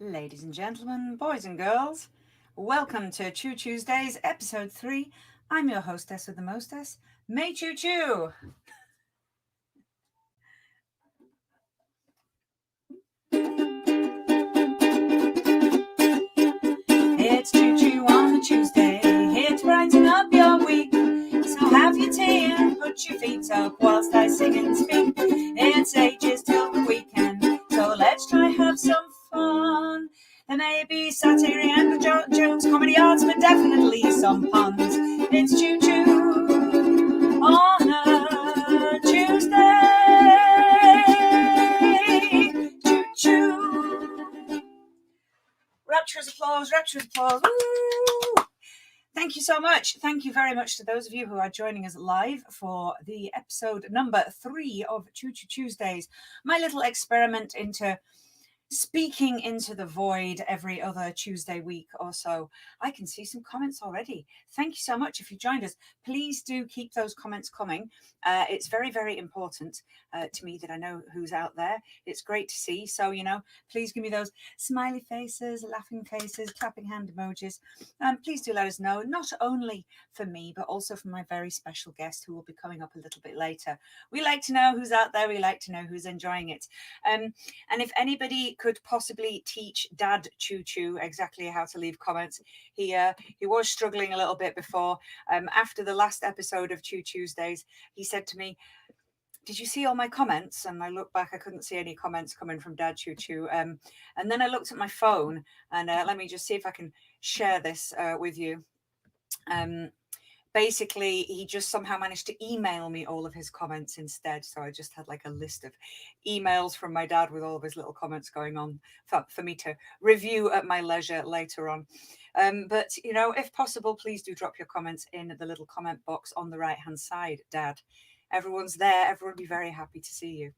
Ladies and gentlemen, boys and girls, welcome to Chu Tuesdays, episode 3. I'm your hostess with the mostess, May Chu Chu. It's Chu Chu on a Tuesday, here to brighten up your week. So have your tea and put your feet up whilst I sing and speak. It's ages till the weekend, so let's try have some fun. There may be satire and jokes, comedy arts, but definitely some puns. It's Chu Chu on a Tuesday. Chu Chu. Rapturous applause, rapturous applause. Woo! Thank you so much. Thank you very much to those of you who are joining us live for the episode number 3 of Chu Chu Tuesdays, my little experiment into speaking into the void every other Tuesday week or so. I can see some comments already. Thank you so much. If you joined us, please do keep those comments coming. It's very, very important to me that I know who's out there. It's great to see. So, please give me those smiley faces, laughing faces, clapping hand emojis. Please do let us know, not only for me, but also for my very special guest who will be coming up a little bit later. We like to know who's out there. We like to know who's enjoying it. And if anybody could possibly teach Dad Chu Chu exactly how to leave comments. He was struggling a little bit before. After the last episode of Chu Tuesdays, he said to me, "Did you see all my comments?" And I looked back, I couldn't see any comments coming from Dad Chu Chu. And then I looked at my phone, and let me just see if I can share this with you. Basically, he just somehow managed to email me all of his comments instead. So I just had like a list of emails from my dad with all of his little comments going on for me to review at my leisure later on. But, you know, if possible, please do drop your comments in the little comment box on the right-hand side, Dad. Everyone's there. Everyone will be very happy to see you.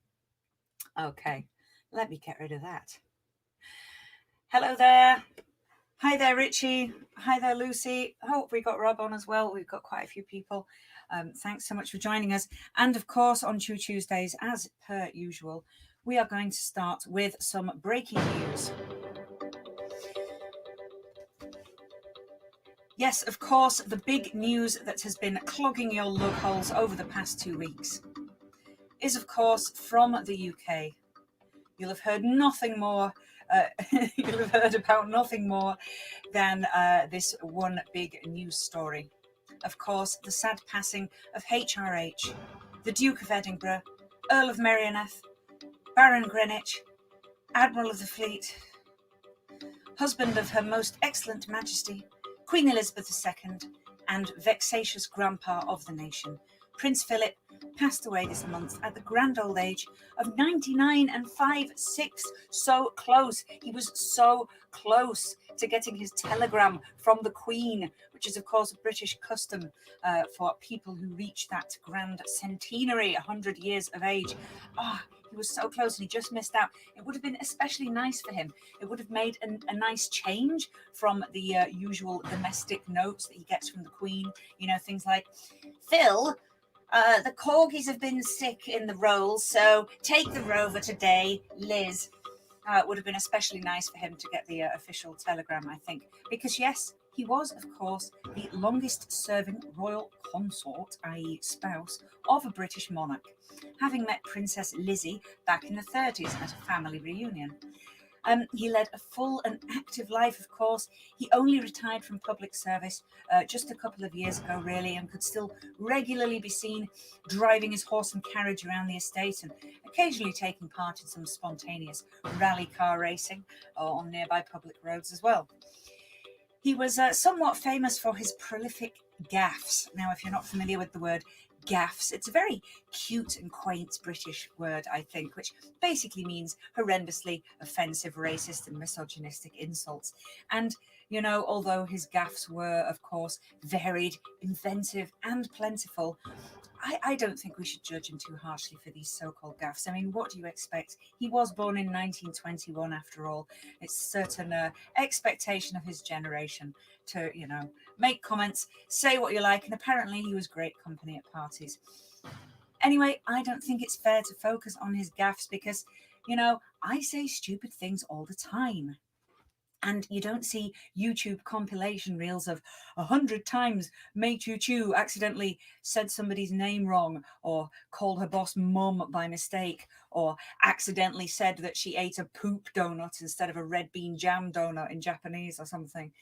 Okay, let me get rid of that. Hello there. Hi there, Richie. Hi there, Lucy. Hope we got Rob on as well. We've got quite a few people. Thanks so much for joining us. And of course, on Chu Tuesdays, as per usual, we are going to start with some breaking news. Yes, of course, the big news that has been clogging your lug holes over the past 2 weeks is, of course, from the UK. You'll have heard nothing more. You'll have heard about nothing more than this one big news story. Of course, the sad passing of HRH, the Duke of Edinburgh, Earl of Merioneth, Baron Greenwich, Admiral of the Fleet, husband of Her Most Excellent Majesty, Queen Elizabeth II, and vexatious grandpa of the nation, Prince Philip, passed away this month at the grand old age of 99 and 5/6. So close. He was so close to getting his telegram from the Queen, which is, of course, a British custom for people who reach that grand centenary, 100 years of age. He was so close and he just missed out. It would have been especially nice for him. It would have made a nice change from the usual domestic notes that he gets from the Queen. You know, things like, "Phil, the corgis have been sick in the rolls, so take the rover today, Liz." It would have been especially nice for him to get the official telegram, I think, because yes, he was, of course, the longest serving royal consort, i.e. spouse, of a British monarch, having met Princess Lizzie back in the 30s at a family reunion. He led a full and active life, of course. He only retired from public service just a couple of years ago, really, and could still regularly be seen driving his horse and carriage around the estate and occasionally taking part in some spontaneous rally car racing on nearby public roads as well. He was somewhat famous for his prolific gaffes. Now, if you're not familiar with the word gaffes, it's a very cute and quaint British word, I think, which basically means horrendously offensive, racist and misogynistic insults. And, you know, although his gaffes were, of course, varied, inventive and plentiful, I don't think we should judge him too harshly for these so-called gaffes. I mean, what do you expect? He was born in 1921, after all. It's a certain expectation of his generation to, you know, make comments, say what you like, and apparently he was great company at parties. Anyway, I don't think it's fair to focus on his gaffes because, you know, I say stupid things all the time. And you don't see YouTube compilation reels of 100 times May Chu Chu accidentally said somebody's name wrong, or called her boss mum by mistake, or accidentally said that she ate a poop donut instead of a red bean jam donut in Japanese or something.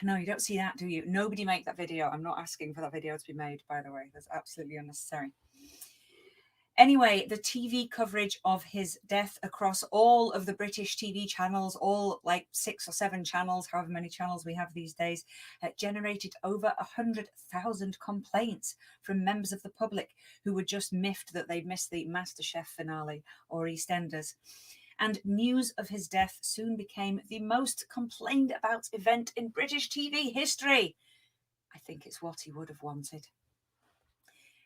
No, you don't see that, do you? Nobody make that video. I'm not asking for that video to be made, by the way. That's absolutely unnecessary. Anyway, the TV coverage of his death across all of the British TV channels, all like 6 or 7 channels, however many channels we have these days, generated over 100,000 complaints from members of the public who were just miffed that they'd missed the MasterChef finale or EastEnders. And news of his death soon became the most complained about event in British TV history. I think it's what he would have wanted.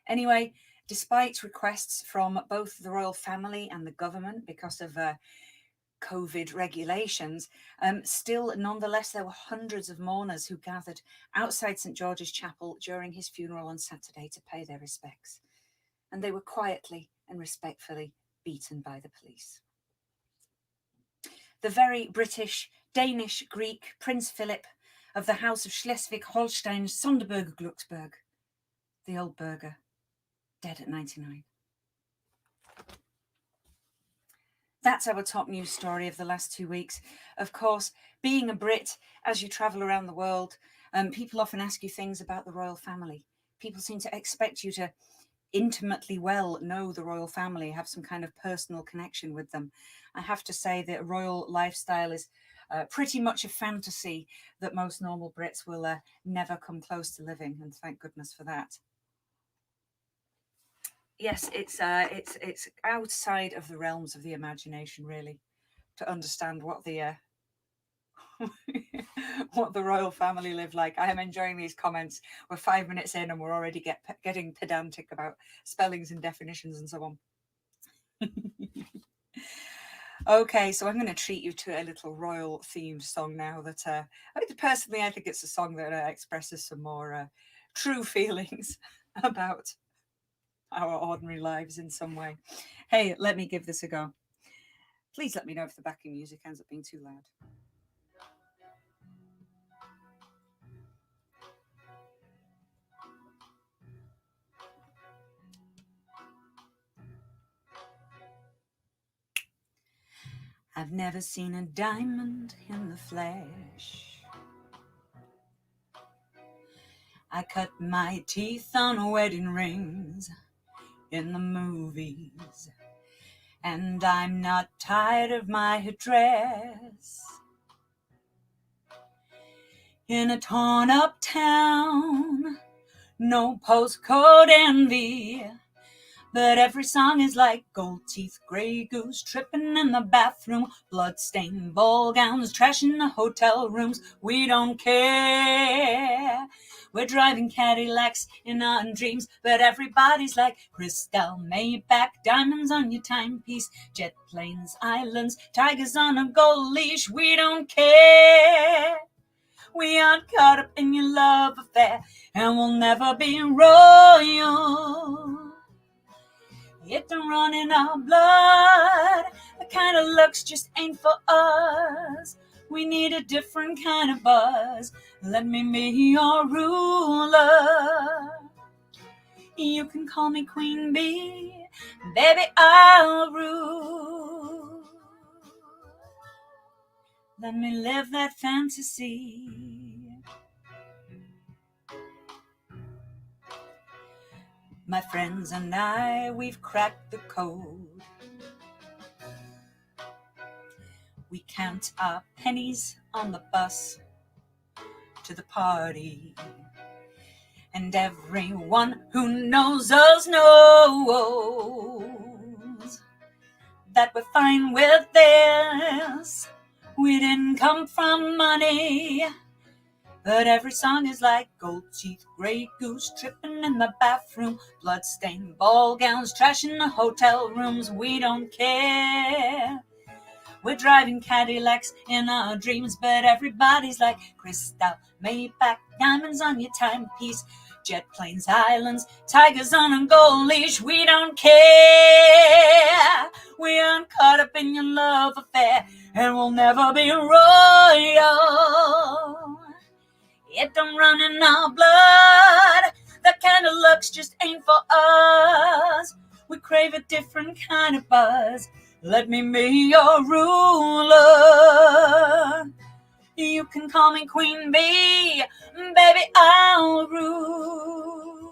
Anyway, despite requests from both the royal family and the government because of COVID regulations, still, nonetheless, there were hundreds of mourners who gathered outside St George's Chapel during his funeral on Saturday to pay their respects. And they were quietly and respectfully beaten by the police. The very British, Danish, Greek Prince Philip of the House of Schleswig-Holstein, Sonderburg-Glucksburg, the old burgher, dead at 99. That's our top news story of the last 2 weeks. Of course, being a Brit, as you travel around the world, people often ask you things about the royal family. People seem to expect you to intimately well know the royal family, have some kind of personal connection with them. I have to say that royal lifestyle is pretty much a fantasy that most normal Brits will never come close to living, and thank goodness for that. Yes, it's outside of the realms of the imagination, really, to understand what the what the royal family live like. I am enjoying these comments. We're 5 minutes in and we're already getting pedantic about spellings and definitions and so on. Okay, so I'm going to treat you to a little royal themed song now that personally I think it's a song that expresses some more true feelings about our ordinary lives in some way. Hey, let me give this a go. Please let me know if the backing music ends up being too loud. I've never seen a diamond in the flesh. I cut my teeth on wedding rings in the movies, and I'm not tired of my dress. In a torn up town, no postcode envy, but every song is like gold teeth, gray goose, tripping in the bathroom, blood-stained ball gowns, trash in the hotel rooms. We don't care. We're driving Cadillacs in our dreams, but everybody's like crystal, Maybach, diamonds on your timepiece, jet planes, islands, tigers on a gold leash. We don't care. We aren't caught up in your love affair, and we'll never be royal. It don't run in our blood. The kind of looks just ain't for us. We need a different kind of buzz. Let me be your ruler. You can call me Queen Bee. Baby, I'll rule. Let me live that fantasy. My friends and I, we've cracked the code. We count our pennies on the bus to the party. And everyone who knows us knows that we're fine with this. We didn't come from money. But every song is like gold teeth, gray goose, tripping in the bathroom, blood-stained ball gowns, trash in the hotel rooms. We don't care. We're driving Cadillacs in our dreams, but everybody's like crystal, Maybach, diamonds on your timepiece, jet planes, islands, tigers on a gold leash. We don't care. We aren't caught up in your love affair, and we'll never be royal. It don't run in our blood. That kind of looks just ain't for us. We crave a different kind of buzz. Let me be your ruler. You can call me Queen Bee. Baby, I'll rule.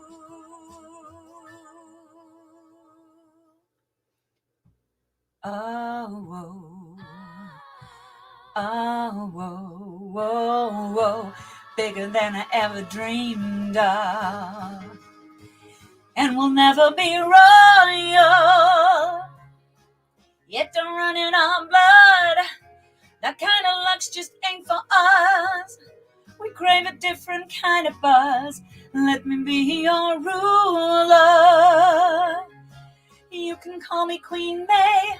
Oh, whoa. Oh, whoa, whoa, whoa. Bigger than I ever dreamed of. And we'll never be royal. It don't run in our blood. That kind of luck's just ain't for us. We crave a different kind of buzz. Let me be your ruler. You can call me Queen Bee.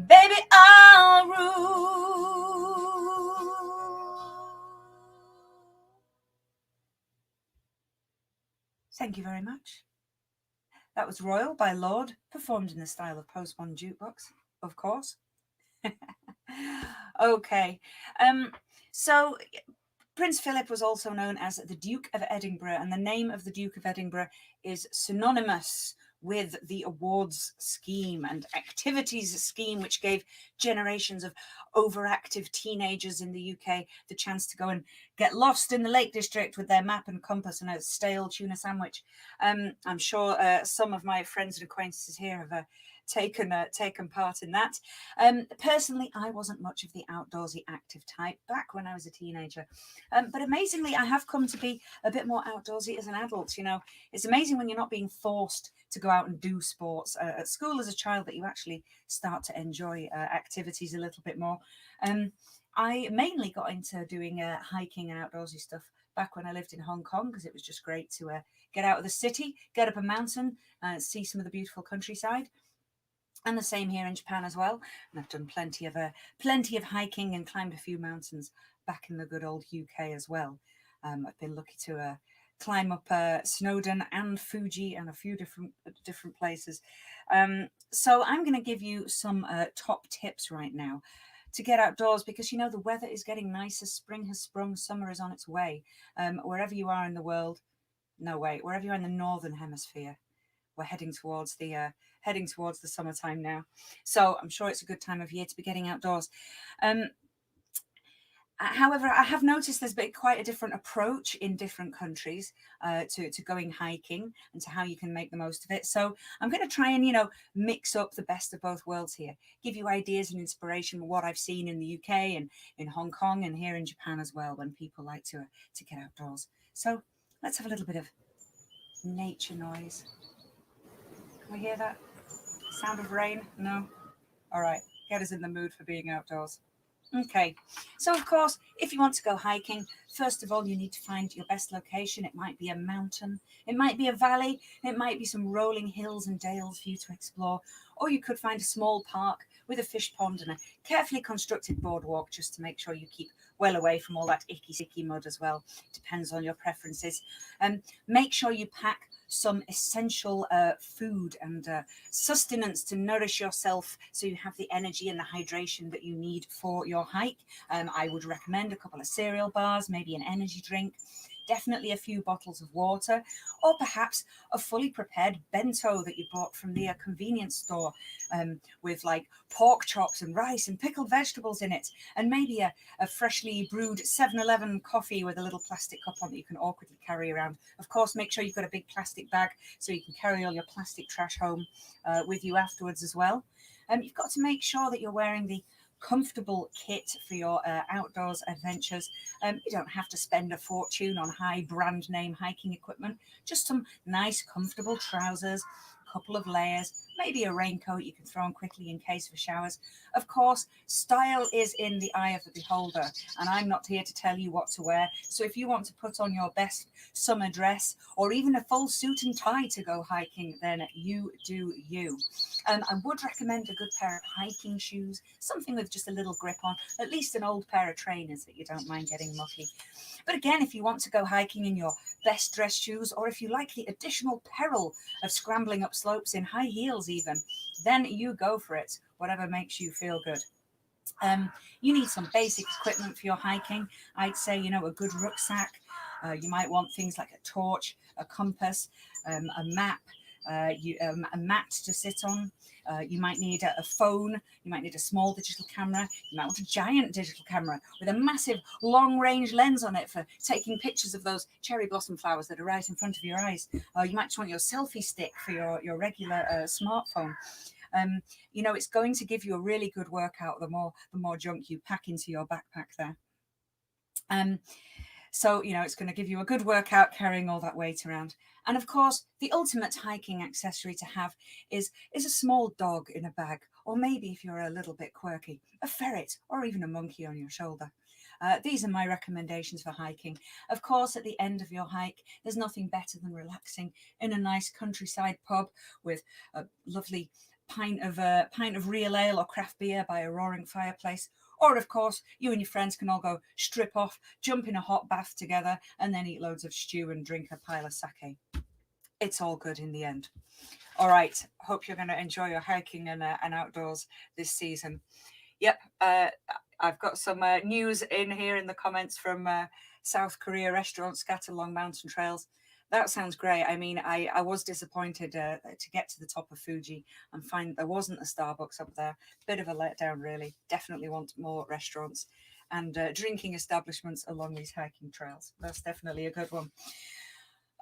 Baby, I'll rule. Thank you very much. That was Royal by Lorde, performed in the style of Postmodern Jukebox, of course. Okay. So Prince Philip was also known as the Duke of Edinburgh, and the name of the Duke of Edinburgh is synonymous with the awards scheme and activities scheme, which gave generations of overactive teenagers in the UK the chance to go and get lost in the Lake District with their map and compass and a stale tuna sandwich. I'm sure some of my friends and acquaintances here have taken part in that. Personally, I wasn't much of the outdoorsy active type back when I was a teenager, but amazingly I have come to be a bit more outdoorsy as an adult. You know, it's amazing when you're not being forced to go out and do sports at school as a child that you actually start to enjoy activities a little bit more. I mainly got into doing hiking and outdoorsy stuff back when I lived in Hong Kong, because it was just great to get out of the city, get up a mountain, see some of the beautiful countryside. And the same here in Japan as well. And I've done plenty of hiking and climbed a few mountains back in the good old UK as well. I've been lucky to climb up Snowdon and Fuji and a few different places. So I'm going to give you some top tips right now to get outdoors, because you know the weather is getting nicer. Spring has sprung, summer is on its way. Wherever you are in the world, wherever you're in the northern hemisphere, we're heading towards the summertime now. So I'm sure it's a good time of year to be getting outdoors. However, I have noticed there's been quite a different approach in different countries to going hiking and to how you can make the most of it. So I'm going to try and, mix up the best of both worlds here, give you ideas and inspiration of what I've seen in the UK and in Hong Kong and here in Japan as well, when people like to get outdoors. So let's have a little bit of nature noise. Can we hear that? Sound of rain? No? All right, get us in the mood for being outdoors. Okay, so of course, if you want to go hiking, first of all, you need to find your best location. It might be a mountain, it might be a valley, it might be some rolling hills and dales for you to explore, or you could find a small park with a fish pond and a carefully constructed boardwalk, just to make sure you keep well away from all that icky, sticky mud as well. Depends on your preferences. Make sure you pack some essential food and sustenance to nourish yourself, so you have the energy and the hydration that you need for your hike. I would recommend a couple of cereal bars, maybe an energy drink, definitely a few bottles of water, or perhaps a fully prepared bento that you bought from the convenience store, with like pork chops and rice and pickled vegetables in it, and maybe a freshly brewed 7-Eleven coffee with a little plastic cup on that you can awkwardly carry around. Of course, make sure you've got a big plastic bag so you can carry all your plastic trash home with you afterwards as well. You've got to make sure that you're wearing the comfortable kit for your outdoors adventures. You don't have to spend a fortune on high brand name hiking equipment, just some nice comfortable trousers, a couple of layers, maybe a raincoat you can throw on quickly in case of showers. Of course, style is in the eye of the beholder, and I'm not here to tell you what to wear. So if you want to put on your best summer dress or even a full suit and tie to go hiking, then you do you. I would recommend a good pair of hiking shoes, something with just a little grip on, at least an old pair of trainers that you don't mind getting mucky. But again, if you want to go hiking in your best dress shoes, or if you like the additional peril of scrambling up slopes in high heels even, then you go for it, whatever makes you feel good. You need some basic equipment for your hiking. I'd say, a good rucksack. You might want things like a torch, a compass, a map, a mat to sit on. You might need a phone. You might need a small digital camera. You might want a giant digital camera with a massive long-range lens on it for taking pictures of those cherry blossom flowers that are right in front of your eyes. You might just want your selfie stick for your regular smartphone. It's going to give you a really good workout the more junk you pack into your backpack there. So, it's going to give you a good workout carrying all that weight around. And of course, the ultimate hiking accessory to have is a small dog in a bag, or maybe if you're a little bit quirky, a ferret or even a monkey on your shoulder. These are my recommendations for hiking. Of course, at the end of your hike, there's nothing better than relaxing in a nice countryside pub with a lovely pint of real ale or craft beer by a roaring fireplace. Or, of course, you and your friends can all go strip off, jump in a hot bath together, and then eat loads of stew and drink a pile of sake. It's all good in the end. All right, hope you're going to enjoy your hiking and outdoors this season. Yep, I've got some news in here in the comments from South Korea restaurants scattered along mountain trails. That sounds great. I mean, I was disappointed to get to the top of Fuji and find there wasn't a Starbucks up there. Bit of a letdown, really. Definitely want more restaurants and drinking establishments along these hiking trails. That's definitely a good one.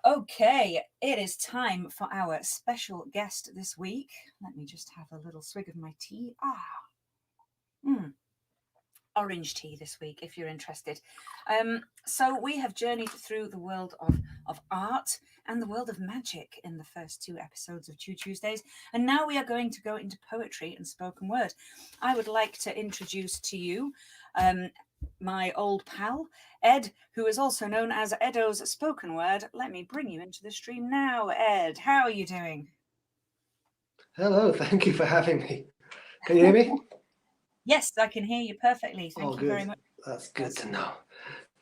Okay, it is time for our special guest this week. Let me just have a little swig of my tea. Orange tea this week, if you're interested. So we have journeyed through the world of art and the world of magic in the first 2 episodes of Chu Tuesdays, and now we are going to go into poetry and spoken word. I would like to introduce to you my old pal, Ed, who is also known as Edo's Spoken Word. Let me bring you into the stream now, Ed. How are you doing? Hello, thank you for having me. Can you hear me? Yes, I can hear you perfectly. Thank you very much. That's good to know.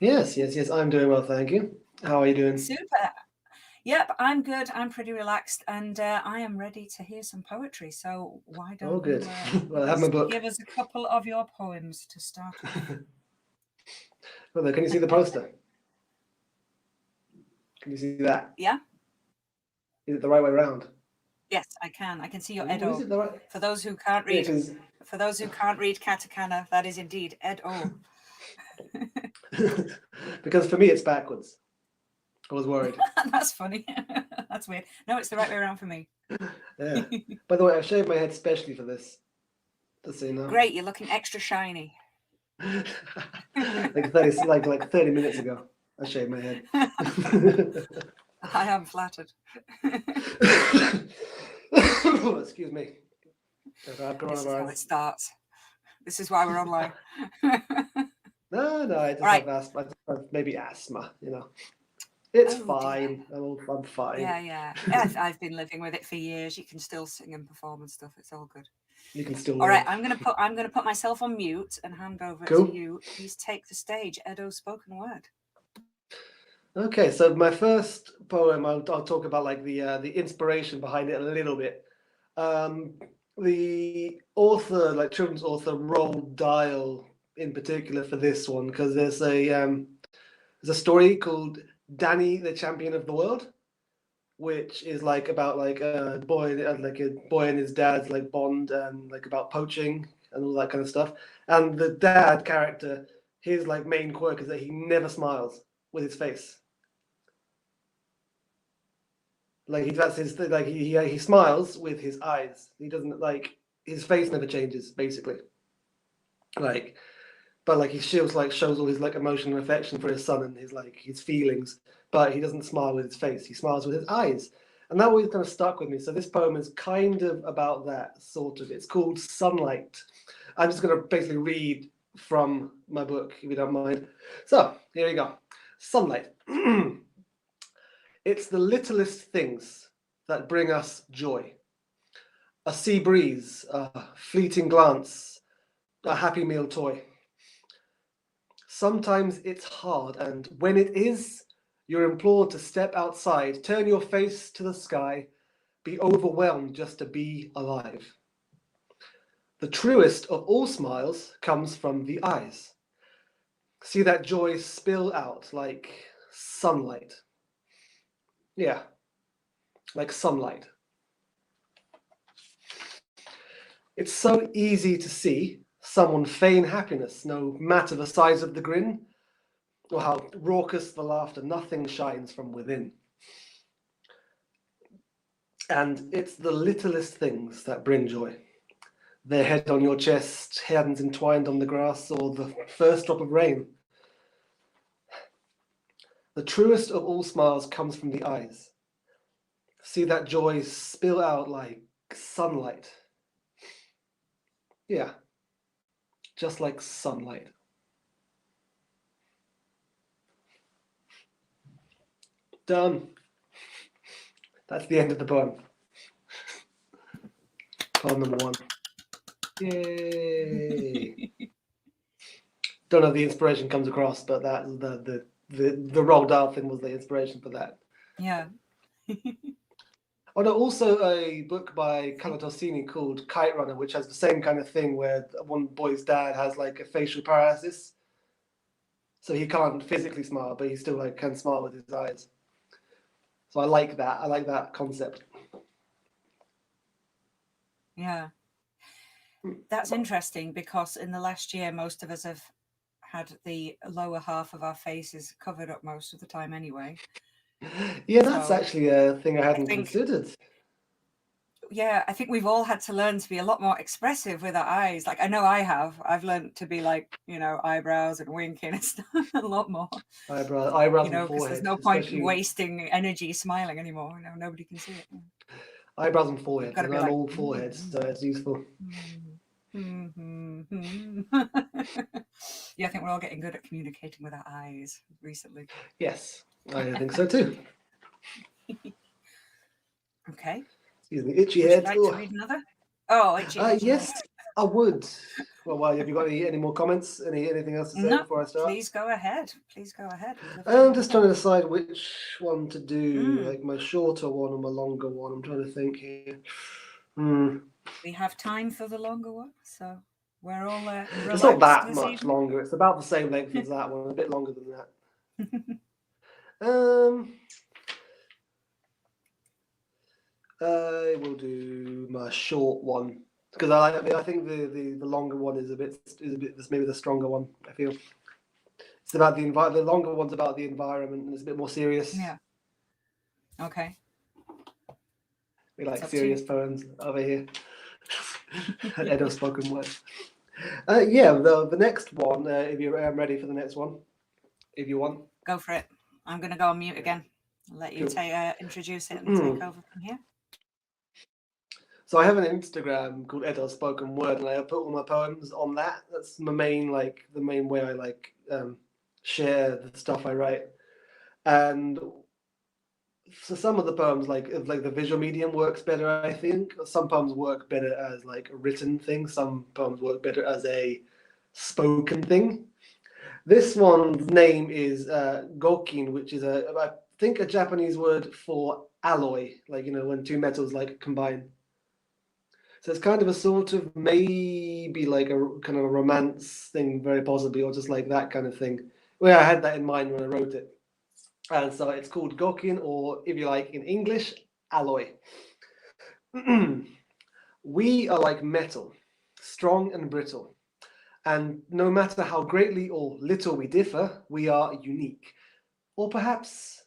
Yes, I'm doing well, thank you. How are you doing? Super. Yep, I'm good. I'm pretty relaxed, and I am ready to hear some poetry. So why don't good. you Well, I have my book. give us a couple of your poems to start with? Well, can you see the poster? Can you see that? Yeah. Is it the right way around? Yes, I can. I can see your Is Edo. it the right? For those who can't read, Yeah, for those who can't read katakana, that is indeed Edo. because for me it's backwards. I was worried. That's funny. That's weird. No, it's the right way around for me. Yeah. By the way, I've shaved my head specially for this. Just so you know. Great, you're looking extra shiny. like 30 minutes ago, I shaved my head. I am flattered. Excuse me. This is how it starts. This is why we're online. No, I just have asthma. Maybe asthma, you know. It's fine. I'm fine. Yeah. I've been living with it for years. You can still sing and perform and stuff. It's all good. You can still. All right, I'm gonna put myself on mute and hand over to you. Please take the stage, Edo's Spoken Word. Okay, so my first poem, I'll talk about like the inspiration behind it a little bit. The author, like children's author, Roald Dahl, in particular for this one, because there's a story called Danny, the Champion of the World, which is like about like a boy and his dad's like bond and like about poaching and all that kind of stuff. And the dad character, his like main quirk is that he never smiles with his face. Like that's his like he smiles with his eyes. He doesn't like his face never changes basically. Like, but like he shows all his like emotion and affection for his son and his feelings. But he doesn't smile with his face. He smiles with his eyes, and that always kind of stuck with me. So this poem is kind of about that sort of. It's called Sunlight. I'm just going to basically read from my book, if you don't mind. So here you go. Sunlight. It's the littlest things that bring us joy. A sea breeze, a fleeting glance, a Happy Meal toy. Sometimes it's hard, and when it is, you're implored to step outside, turn your face to the sky, be overwhelmed just to be alive. The truest of all smiles comes from the eyes. See that joy spill out like sunlight. Yeah, like sunlight. It's so easy to see someone feign happiness, no matter the size of the grin or how raucous the laughter. Nothing shines from within. And it's the littlest things that bring joy. Their head on your chest, hands entwined on the grass, or the first drop of rain. The truest of all smiles comes from the eyes. See that joy spill out like sunlight. Yeah, just like sunlight. Done. That's the end of the poem. Poem number 1. Yay! Don't know if the inspiration comes across, but that the Roald Dahl thing was the inspiration for that. Yeah. Oh no, also a book by Calatosini called Kite Runner, which has the same kind of thing where one boy's dad has like a facial paralysis. So he can't physically smile, but he still like can smile with his eyes. So I like that. I like that concept. Yeah. That's interesting, because in the last year, most of us have had the lower half of our faces covered up most of the time anyway. Yeah, that's So, actually a thing I hadn't think- considered. yeah, I think we've all had to learn to be a lot more expressive with our eyes. Like, I know I have. I've learned to be like, eyebrows and winking and stuff a lot more. Eyebrows and Because forehead. there's no point in especially wasting energy smiling anymore. Nobody can see it. eyebrows and forehead. Gotta And be I'm like, all foreheads, so it's useful. Yeah, I think we're all getting good at communicating with our eyes recently. Yes, I think so too. Okay. Excuse me, itchy Would you head. like to read another? Oh, itchy head. Yes, I would. Well, have you got any more comments? Anything else to say No, before I start? please go ahead. Please go ahead. I'm just trying to decide which one to do, like my shorter one or my longer one. I'm trying to think here. We have time for the longer one, so we're all relaxed. It's not that this much evening. longer. It's about the same length as that one, a bit longer than that. I will do my short one because I think the longer one is a bit maybe the stronger one. I feel it's about the the longer one's about the environment and it's a bit more serious. Yeah. Okay. We like serious poems over here. Edo spoken word. Yeah, the next one. If you're ready for the next one, if you want, go for it. I'm going to go on mute again. I'll let you introduce it and take over from here. So I have an Instagram called Edo Spoken Word, and I put all my poems on that. That's the main way I share the stuff I write. And so some of the poems, like the visual medium, works better. I think some poems work better as like a written thing. Some poems work better as a spoken thing. This one's name is gokin, which is I think a Japanese word for alloy, like when two metals combine. So it's kind of a sort of maybe like a kind of a romance thing, very possibly, or just like that kind of thing. Well, I had that in mind when I wrote it. And so it's called gokin, or if you like in English, alloy. We are like metal, strong and brittle. And no matter how greatly or little we differ, we are unique. Or perhaps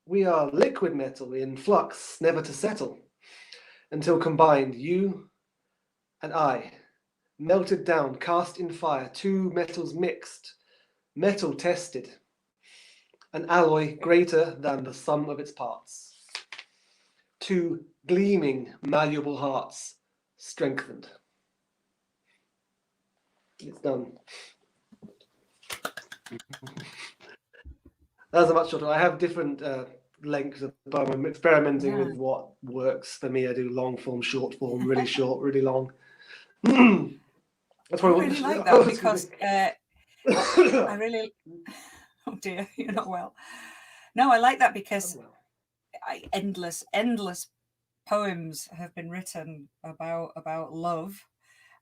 we are liquid metal in flux, never to settle. Until combined, you and I, melted down, cast in fire, two metals mixed, metal tested, an alloy greater than the sum of its parts. Two gleaming, malleable hearts strengthened. It's done. That's a much shorter. I have different lengths of the poem. I'm experimenting with what works for me. I do long form, short form, really short, really long. That's probably I really like that because I really. Oh dear, you're not well. No, I like that because endless poems have been written about love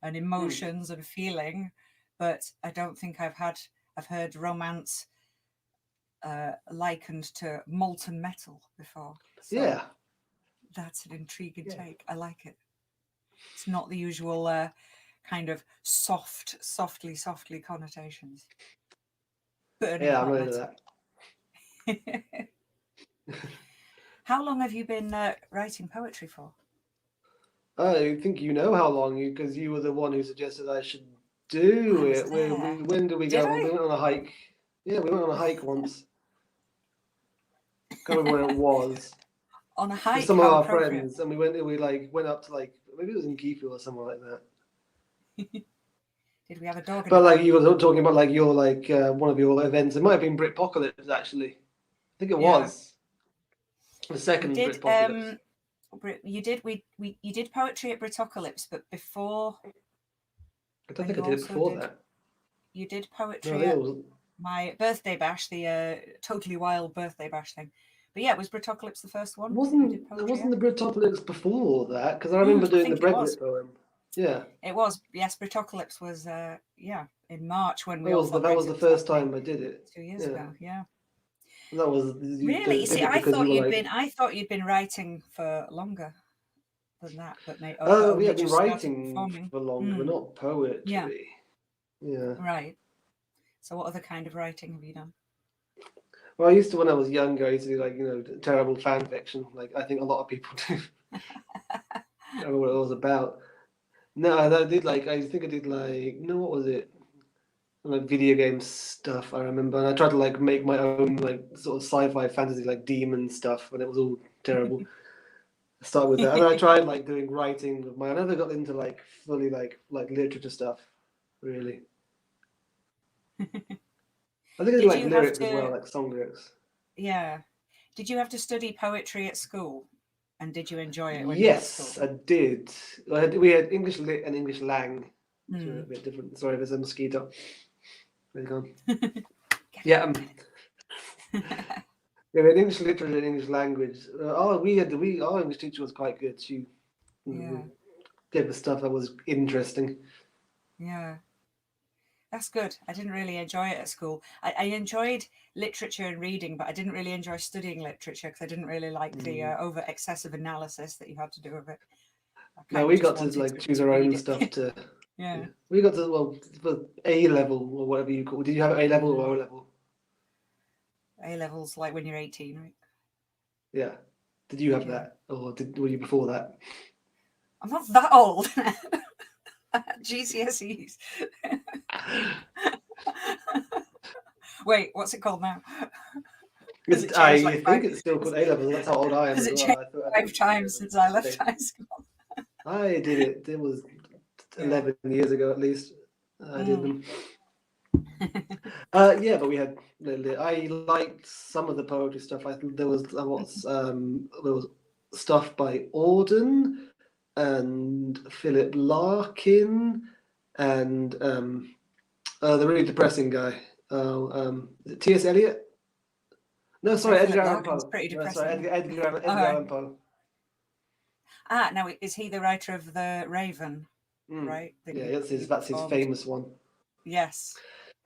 and emotions and feeling, but I don't think I've heard romance likened to molten metal before. So that's an intriguing take. I like it. It's not the usual kind of softly connotations. Yeah, I'm into that. How long have you been writing poetry for? I think you know how long, because you were the one who suggested I should do it. When did we go? We went on a hike. Yeah, we went on a hike once. Can't remember where it was. On a hike with some of our friends, and we went up to maybe it was in Kifu or somewhere like that. Did we have a dog? But you were talking about your one of your events. It might have been Britpocalypse actually. I think it was the second Britpocalypse. You did poetry at Britocalypse, but before. I don't think I did it before that. You did poetry at my birthday bash, the totally wild birthday bash thing. But yeah, was Britocalypse the first one? Wasn't the Britocalypse before that? Because I remember doing the Brexit poem. Yeah, it was. Yes, Britocalypse was. In March when we that was the first time I did it 2 years ago. Yeah. That was Really? You did see, it because you were like, I thought you'd been writing for longer than that, but but oh, we only have been just started writing performing. for longer, but Mm, not yeah, poetry. Yeah. right. So what other kind of writing have you done? Well, I used to when I was younger. I used to do like terrible fan fiction, like I think a lot of people do. I don't know what it was about. No, I did like I think I did like no, what was it? Like video game stuff. I remember, and I tried to like make my own like sort of sci-fi fantasy like demon stuff, and it was all terrible. I started with that, and then I tried like doing writing with my. I never got into like fully like literature stuff, really. I think I did Did like you have lyrics as well, to? like song lyrics. Yeah. Did you have to study poetry at school? And did you enjoy it when you were at school? Yes, I did. We had English lit and English lang, which were a Mm. bit different. Sorry, there's a mosquito. Where's it gone? Get Yeah, it. yeah, we had English literature and English language. Our English teacher was quite good. She Yeah, did the stuff that was interesting. yeah. That's good. I didn't really enjoy it at school. I enjoyed literature and reading, but I didn't really enjoy studying literature because I didn't really like the over excessive analysis that you had to do of it. I No, kind of we just got to wanted like choose to our read own it. stuff to. Yeah. Yeah, we got to for A level or whatever you call. Did you have A level or O level? A levels, like when you're 18, right? Yeah. Did you have Yeah. that, or were you before that? I'm not that old. GCSEs. Wait, what's it called now? Has it changed I like think five? it's still called A level. That's how old I am Has as it well. changed I five think times since I left okay. high school? I did it. It was Yeah. 11 years ago at least. I did them. Yeah, but we had. I liked some of the poetry stuff. I think there was stuff by Auden and Philip Larkin and the really depressing guy. Is it T.S. Eliot? No, sorry, Philip Edgar Allan Larkin's Poe. pretty No, sorry, depressing. Edgar All right. Allan Poe. Now is he the writer of The Raven? Right. Yeah, that's his famous one. Yes.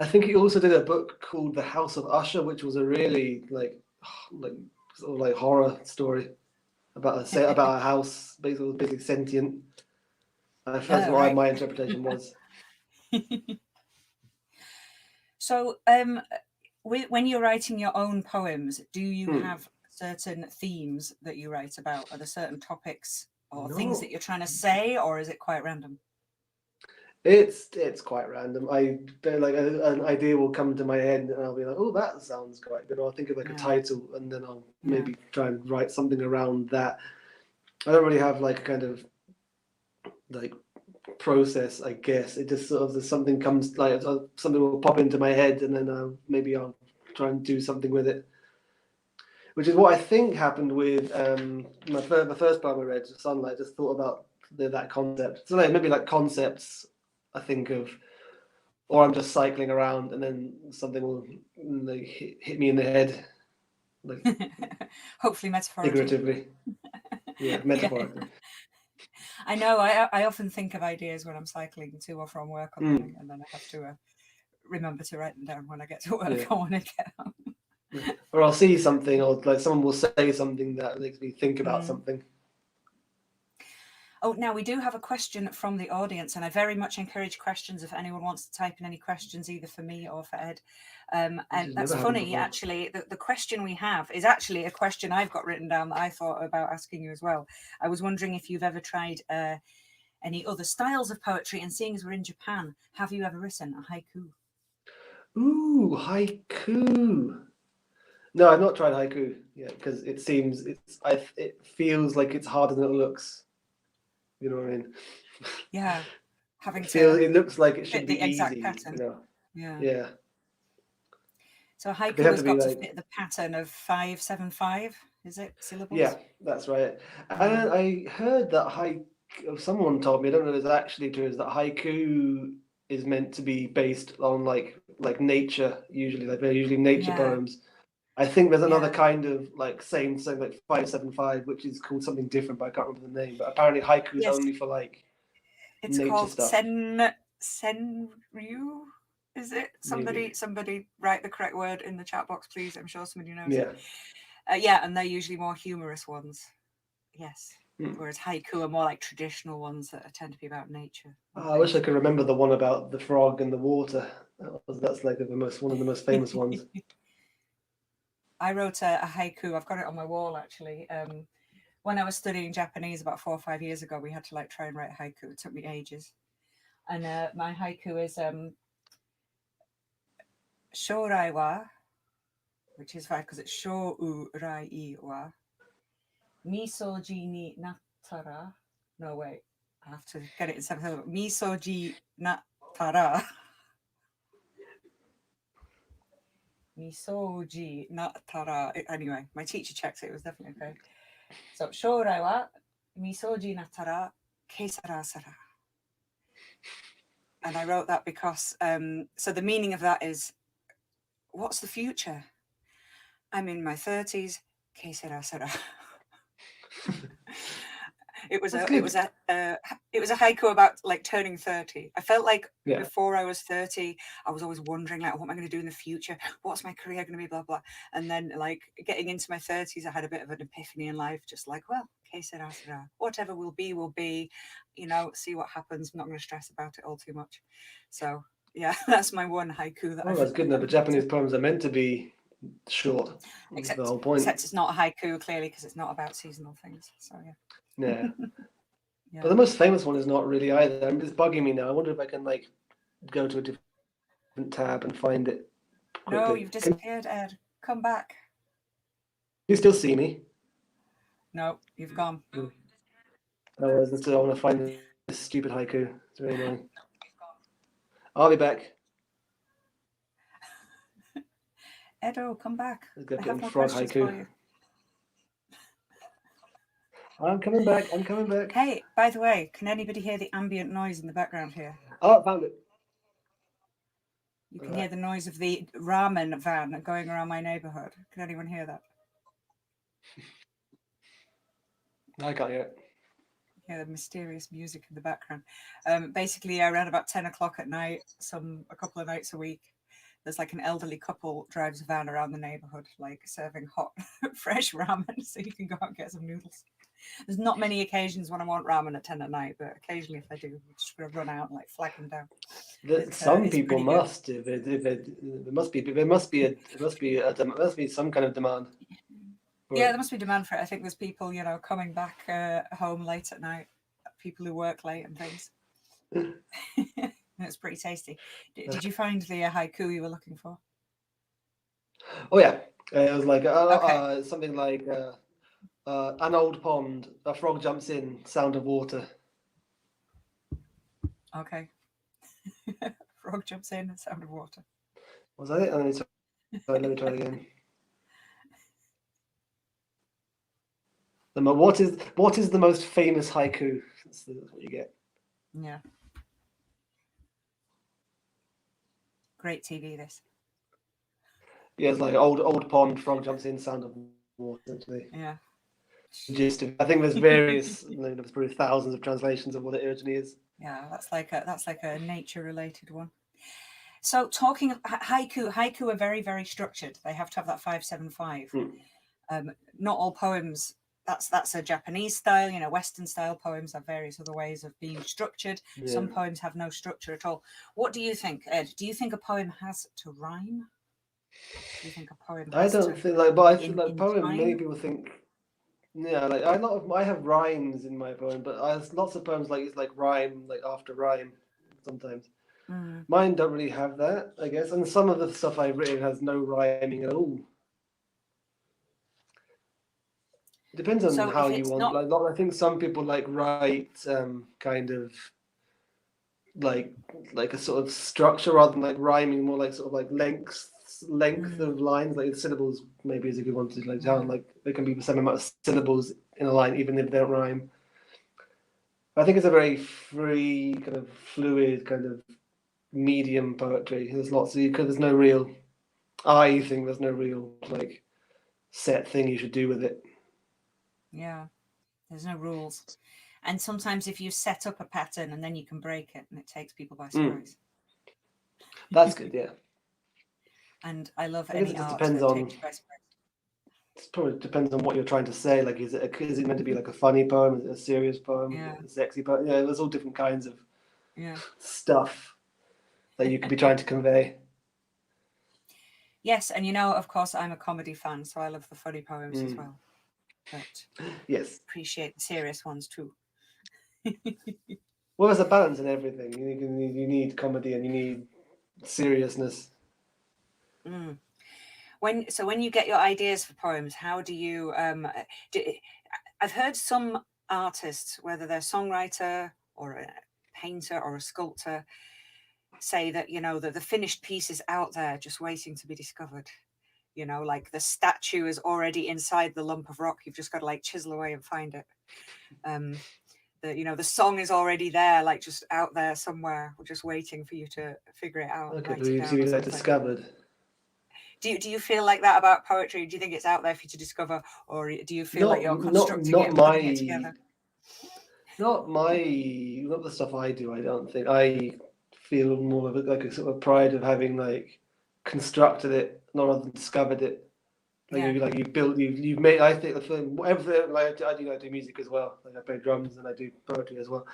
I think he also did a book called The House of Usher, which was a really like sort of like horror story about a house basically sentient. That's what Right. my interpretation was. So, when you're writing your own poems, do you have certain themes that you write about? Are there certain topics or things that you're trying to say, or is it quite random? It's quite random. Like an idea will come to my head, and I'll be like, "Oh, that sounds quite good." Or I'll think of like a title, and then I'll maybe try and write something around that. I don't really have like a kind of like process, I guess. It just sort of something comes like something will pop into my head, and then maybe I'll try and do something with it. Which is what I think happened with my first poem I read, Sunlight. Just thought about that concept. So like, maybe like concepts I think of, or I'm just cycling around and then something will like hit me in the head, like Hopefully metaphorically. figuratively. Yeah, metaphorically. I know. I often think of ideas when I'm cycling to or from work or something, and then I have to remember to write them down when I get to work or when I get home. Or I'll see something, or like someone will say something that makes me think about something. Oh, now we do have a question from the audience, and I very much encourage questions if anyone wants to type in any questions, either for me or for Ed. And that's funny, actually. The question we have is actually a question I've got written down that I thought about asking you as well. I was wondering if you've ever tried any other styles of poetry, and seeing as we're in Japan, have you ever written a haiku? Ooh, haiku. No, I've not tried haiku yet because it feels like it's harder than it looks. You know what I mean? Yeah, it looks like it should be the exact easy. pattern. You know? Yeah. So a haiku has got to fit the pattern of 575. Is it syllables? Yeah, that's right. And I heard that someone told me, I don't know if it's actually true, is that haiku is meant to be based on like nature usually, like they're usually nature poems. I think there's another kind of like same like 575, which is called something different, but I can't remember the name. But apparently haiku is only for like it's nature called stuff. Senryu, Is it? Maybe. Somebody write the correct word in the chat box, please. I'm sure somebody knows. Yeah. Yeah, and they're usually more humorous ones. Yes. Hmm. Whereas haiku are more like traditional ones that tend to be about nature. I wish I could remember the one about the frog and the water. That's like one of the most famous ones. I wrote a haiku. I've got it on my wall actually. When I was studying Japanese about 4 or 5 years ago, we had to like try and write haiku. It took me ages. And my haiku is Shourai wa, which is fine because it's Shourai wa misoji ni nattara. No, wait. I have to get it in something. Misoji nattara. Misoji nattara. Anyway, my teacher checks it. It was definitely okay. So, Shourai wa misoji nattara keisara sara. And I wrote that because, so the meaning of that is, what's the future? I'm in my 30s. Que sera sera. It was a haiku about like turning 30. I felt like before I was 30, I was always wondering like, what am I going to do in the future? What's my career going to be? Blah blah. And then like getting into my 30s, I had a bit of an epiphany in life, just like, well, que sera sera. Whatever will be, will be. You know, see what happens. I'm not going to stress about it all too much. So yeah, that's my one haiku that. Oh, that's good. No, but Japanese poems are meant to be short. Except, the whole point. Except it's not a haiku, clearly, because it's not about seasonal things. So yeah. Yeah. Yeah. But the most famous one is not really either. I mean, it's bugging me now. I wonder if I can like go to a different tab and find it quickly. No, you've disappeared, Ed. Come back. You still see me? No, you've gone. Oh, I want to find this stupid haiku. It's very annoying. I'll be back. Edo, come back. Let's go I have more frog questions haiku. for you. I'm coming back. I'm coming back. Hey, by the way, can anybody hear the ambient noise in the background here? Oh, I found it. You can hear the noise of the ramen van going around my neighborhood. Can anyone hear that? I can't hear it. Yeah, the mysterious music in the background. Basically, around about 10 o'clock at night, a couple of nights a week, there's like an elderly couple drives a van around the neighborhood, like serving hot, fresh ramen, so you can go out and get some noodles. There's not many occasions when I want ramen at 10 at night, but occasionally if I do, I'm just going to run out and like flag them down. Some people must. There must be some kind of demand. Yeah, there must be demand for it. I think there's people, you know, coming back home late at night, people who work late and things. It's pretty tasty. Did you find the haiku you were looking for? Oh yeah, it was like something like an old pond, a frog jumps in, sound of water. Okay. Frog jumps in, sound of water. Was that it? Let me try it again. What is the most famous haiku? That's what you get. Yeah. Great TV, this. Yeah, it's like old pond, frog jumps in, sound of water. Essentially. Yeah. I think there's various, there's probably thousands of translations of what it originally is. Yeah, that's like a nature-related one. So talking of haiku are very, very structured. They have to have that 5-7-5. Not all poems. That's a Japanese style. You know, Western style poems have various other ways of being structured. Yeah. Some poems have no structure at all. What do you think, Ed? Do you think a poem has to rhyme? Do you think a poem has I don't think like, but I think like poem. Many people think. Yeah, like I have rhymes in my poem, but there's lots of poems like it's like rhyme like after rhyme sometimes. Mine don't really have that, I guess, and some of the stuff I've written has no rhyming at all. It depends on how you want. I think some people like write kind of like a sort of structure rather than like rhyming, more like sort of like length of lines, like syllables maybe is a good one to like down. Like there can be the same amount of syllables in a line even if they don't rhyme. I think it's a very free, kind of fluid, kind of medium poetry. There's lots of because there's no real. I think there's no real like set thing you should do with it. Yeah, there's no rules, and sometimes if you set up a pattern and then you can break it, and it takes people by surprise. That's good. Yeah. And I love I guess any it just art depends that on. takes you by surprise. It probably depends on what you're trying to say. Like, is it meant to be like a funny poem? Is it a serious poem? Is Yeah, it a sexy poem? Yeah, there's all different kinds of yeah. stuff that you could be trying to convey. Yes, and of course, I'm a comedy fan, so I love the funny poems as well. But Yes. appreciate the serious ones too. Well, there's a balance in everything. You need comedy and you need seriousness. Mm. When you get your ideas for poems, how do you? I've heard some artists, whether they're a songwriter or a painter or a sculptor, say that that the finished piece is out there just waiting to be discovered. Like the statue is already inside the lump of rock. You've just got to like chisel away and find it. The song is already there, like just out there somewhere, just waiting for you to figure it out. Okay, Write it down or like something. discovered. Do you feel like that about poetry? Do you think it's out there for you to discover, or do you feel like you're constructing it and putting it together? Not the stuff I do. I don't think I feel more of like a sort of pride of having like constructed it, not rather than discovered it. Like you've built, you've made. I think the film, whatever. Like I do music as well. Like I play drums and I do poetry as well.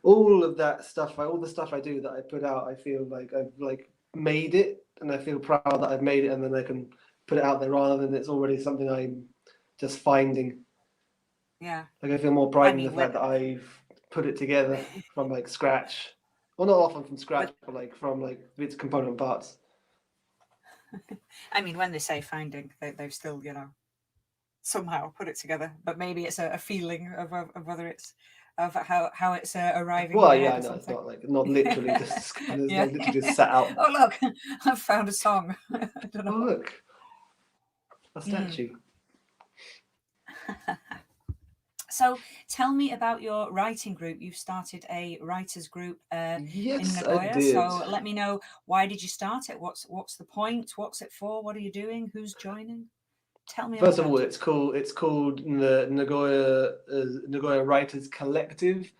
All of that stuff, all the stuff I do that I put out, I feel like I've like made it, and I feel proud that I've made it, and then I can put it out there rather than it's already something I'm just finding. Yeah. Like I feel more pride in the fact that I've put it together from like scratch. Well, not often from scratch, but like from like its component parts. I mean, when they say finding, they've still, somehow put it together. But maybe it's a feeling of whether it's of how it's arriving. Well, in your yeah, head no, or it's something. not literally just Yeah. not literally just sat out. Oh look, I've found a song. I don't know. Oh look, a statue. So tell me about your writing group. You've started a writers group Yes, in Nagoya. I did. So let me know, why did you start it? What's the point? What's it for? What are you doing? Who's joining? Tell me. First of all, it's called the Nagoya Writers Collective.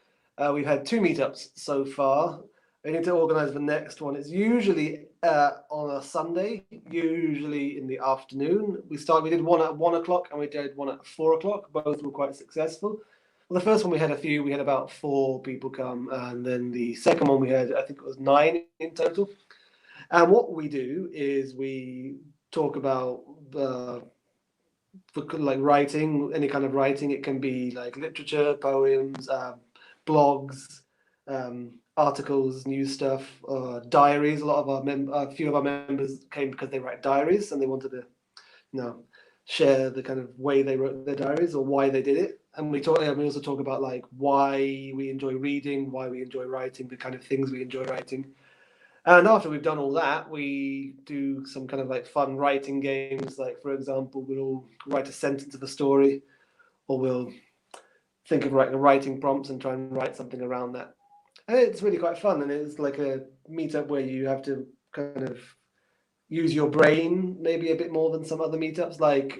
We've had 2 meetups so far. We need to organise the next one. It's usually on a Sunday, usually in the afternoon. We did one at 1 o'clock and we did one at 4 o'clock. Both were quite successful. Well, the first one we had about 4 people come, and then the second one we had, I think it was 9 in total. And what we do is we talk about like writing, any kind of writing. It can be like literature, poems, blogs, articles, news stuff, diaries. A few of our members came because they write diaries and they wanted to, share the kind of way they wrote their diaries or why they did it. And we also talk about like why we enjoy reading, why we enjoy writing, the kind of things we enjoy writing. And after we've done all that, we do some kind of like fun writing games. Like, for example, we'll all write a sentence of a story, or we'll think of writing prompts and try and write something around that. And it's really quite fun. And it's like a meetup where you have to kind of use your brain maybe a bit more than some other meetups. Like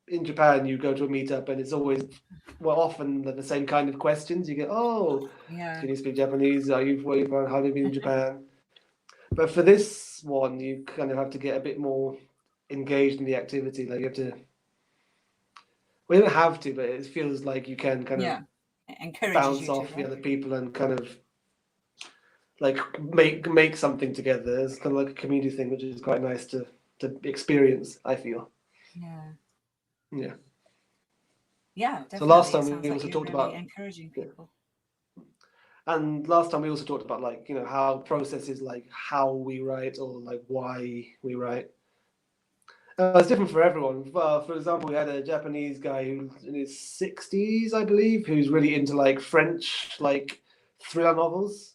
in Japan, you go to a meetup and it's always, often the same kind of questions. You get, can you speak Japanese? How have you been in Japan? But for this one, you kind of have to get a bit more engaged in the activity. Like you have to. Well, you don't have to, but it feels like you can kind of bounce off the other people and kind of like make something together. It's kind of like a community thing, which is quite nice to experience, I feel. Yeah. Definitely. So last time we also talked about encouraging people. And last time we also talked about like, how processes like how we write or like why we write. It's different for everyone. For example, we had a Japanese guy who's in his 60s, I believe, who's really into like French, like thriller novels.